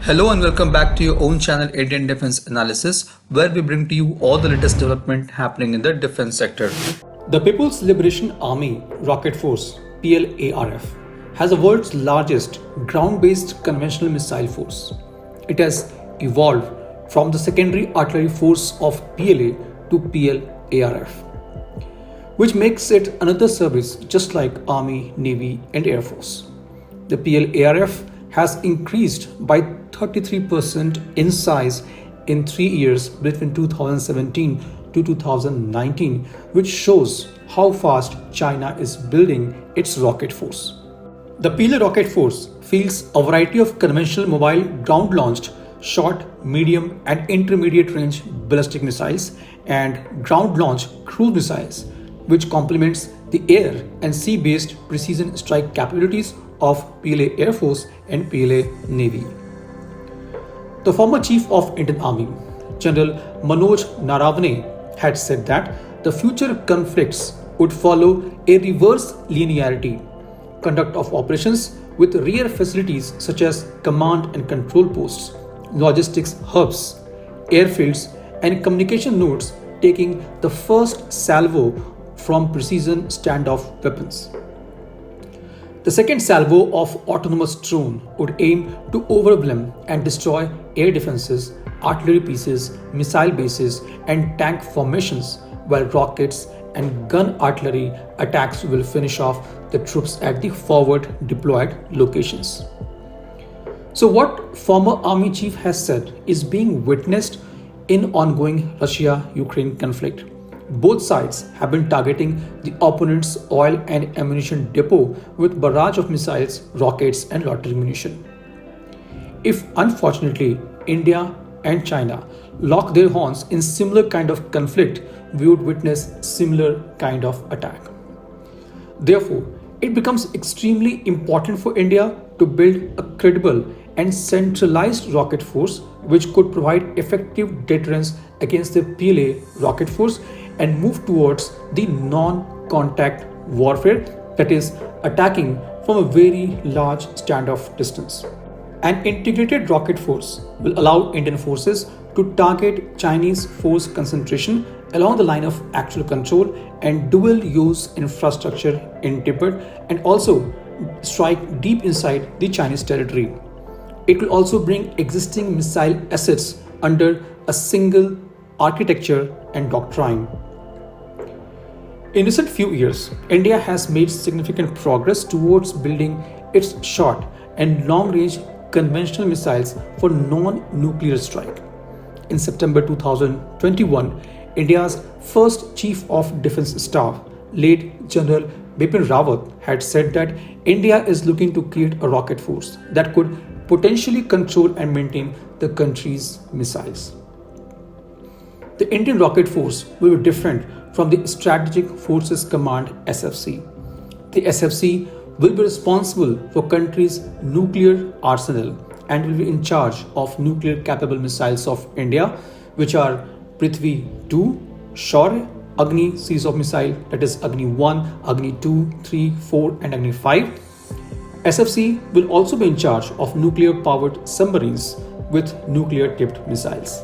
Hello and welcome back to your own channel Indian Defense Analysis, where we bring to you all the latest development happening in the defense sector. The People's Liberation Army Rocket Force (PLARF) has the world's largest ground-based conventional missile force. It has evolved from the secondary artillery force of PLA to PLARF, which makes it another service just like Army, Navy, and Air Force. The PLARF has increased by 33% in size in 3 years between 2017 to 2019, which shows how fast China is building its rocket force. The PLA rocket force fields a variety of conventional mobile ground-launched short, medium, and intermediate range ballistic missiles and ground-launched cruise missiles, which complements the air and sea-based precision strike capabilities of PLA Air Force and PLA Navy. The former Chief of Indian Army, General Manoj Naravane, had said that the future conflicts would follow a reverse linearity, conduct of operations with rear facilities such as command and control posts, logistics hubs, airfields, and communication nodes taking the first salvo from precision standoff weapons. The second salvo of autonomous drone would aim to overwhelm and destroy air defenses, artillery pieces, missile bases, and tank formations, while rockets and gun artillery attacks will finish off the troops at the forward deployed locations. So what former army chief has said is being witnessed in ongoing Russia-Ukraine conflict. Both sides have been targeting the opponent's oil and ammunition depot with barrage of missiles, rockets, and loitering munition. If unfortunately India and China lock their horns in similar kind of conflict, we would witness similar kind of attack. Therefore, it becomes extremely important for India to build a credible and centralized rocket force which could provide effective deterrence against the PLA rocket force and move towards the non-contact warfare, that is, attacking from a very large standoff distance. An integrated rocket force will allow Indian forces to target Chinese force concentration along the line of actual control and dual-use infrastructure in Tibet and also strike deep inside the Chinese territory. It will also bring existing missile assets under a single architecture and doctrine. In recent few years, India has made significant progress towards building its short and long-range conventional missiles for non-nuclear strike. In September 2021, India's first Chief of Defence Staff, late General Bipin Rawat, had said that India is looking to create a rocket force that could potentially control and maintain the country's missiles. The Indian Rocket Force will be different from the Strategic Forces Command (SFC). The SFC will be responsible for country's nuclear arsenal and will be in charge of nuclear-capable missiles of India, which are Prithvi 2, Shaurya, Agni series of missile, that is Agni 1, Agni 2, 3, 4, and Agni 5. SFC will also be in charge of nuclear-powered submarines with nuclear-tipped missiles.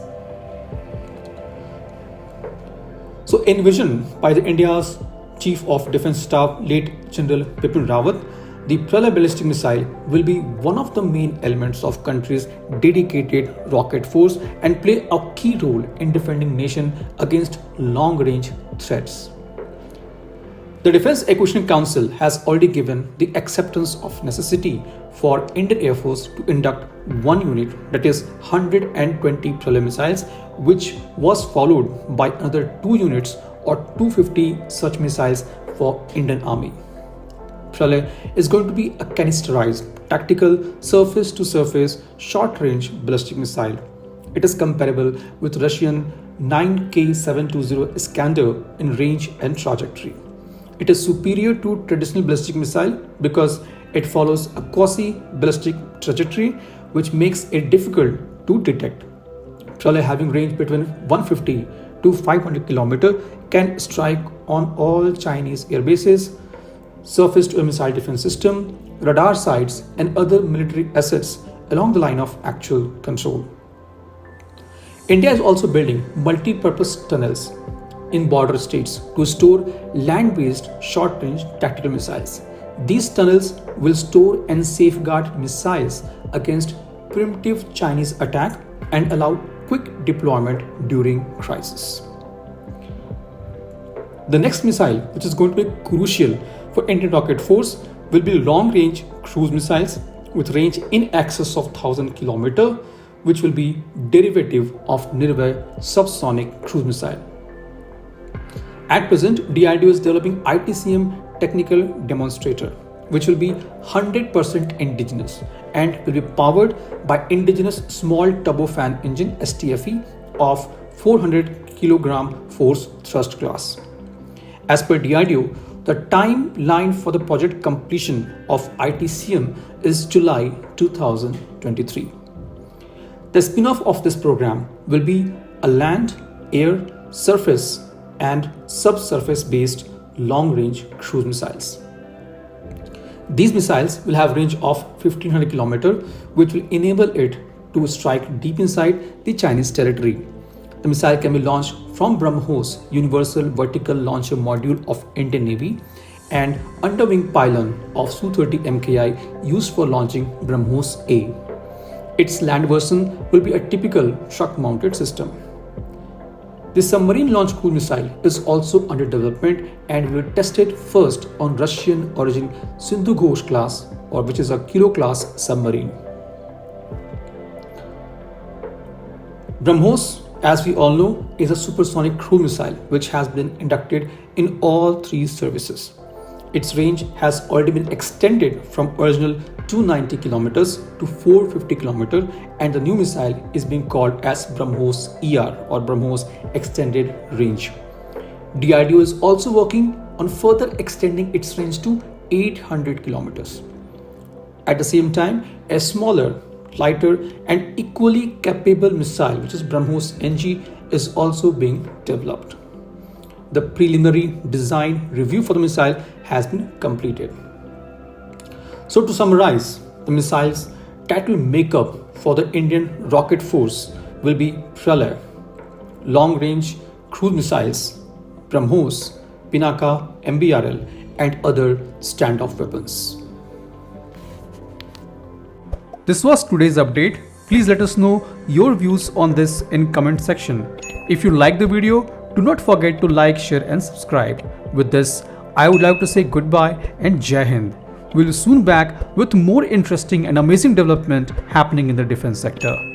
So envisioned by the India's Chief of Defence Staff, late General Bipin Rawat, the Pralay ballistic missile will be one of the main elements of country's dedicated rocket force and play a key role in defending nation against long-range threats. The Defence Acquisition Council has already given the acceptance of necessity for Indian Air Force to induct one unit, that is 120 Pralay missiles, which was followed by another 2 units or 250 such missiles for Indian Army. Pralay is going to be a canisterized, tactical, surface-to-surface, short-range ballistic missile. It is comparable with Russian 9K720 Iskander in range and trajectory. It is superior to traditional ballistic missile because it follows a quasi-ballistic trajectory which makes it difficult to detect. Pralay, having range between 150 to 500 km, can strike on all Chinese air bases, surface-to-air missile defense system, radar sites and other military assets along the line of actual control. India is also building multi-purpose tunnels in border states to store land-based short-range tactical missiles. These tunnels will store and safeguard missiles against primitive Chinese attack and allow quick deployment during crisis. The next missile, which is going to be crucial for Indian rocket force, will be long-range cruise missiles with range in excess of 1,000 km, which will be derivative of Naravane subsonic cruise missile. At present, DRDO is developing ITCM technical demonstrator, which will be 100% indigenous and will be powered by indigenous small turbofan engine STFE of 400 kg force thrust class. As per DRDO, the timeline for the project completion of ITCM is July 2023. The spin-off of this program will be a land, air, surface and subsurface based long-range cruise missiles. These missiles will have range of 1500 km, which will enable it to strike deep inside the Chinese territory. The missile can be launched from BrahMos Universal Vertical Launcher Module of Indian Navy and underwing pylon of Su-30 MKI used for launching BrahMos A. Its land version will be a typical truck-mounted system. The submarine launch cruise missile is also under development and will be tested first on Russian origin Sindhu Ghosh class, or which is a Kilo class submarine. BrahMos, as we all know, is a supersonic cruise missile which has been inducted in all three services. Its range has already been extended from original 290 km to 450 km, and the new missile is being called as BrahMos ER, or BrahMos Extended Range. DRDO is also working on further extending its range to 800 km. At the same time, a smaller, lighter and equally capable missile, which is BrahMos NG, is also being developed. The preliminary design review for the missile has been completed. So to summarize, the missiles that will make up for the Indian rocket force will be Pralay, long-range cruise missiles, BrahMos, Pinaka, MBRL and other standoff weapons. This was today's update. Please let us know your views on this in comment section. If you like the video, do not forget to like, share and subscribe. With this, I would like to say goodbye and Jai Hind. We'll soon back with more interesting and amazing development happening in the defense sector.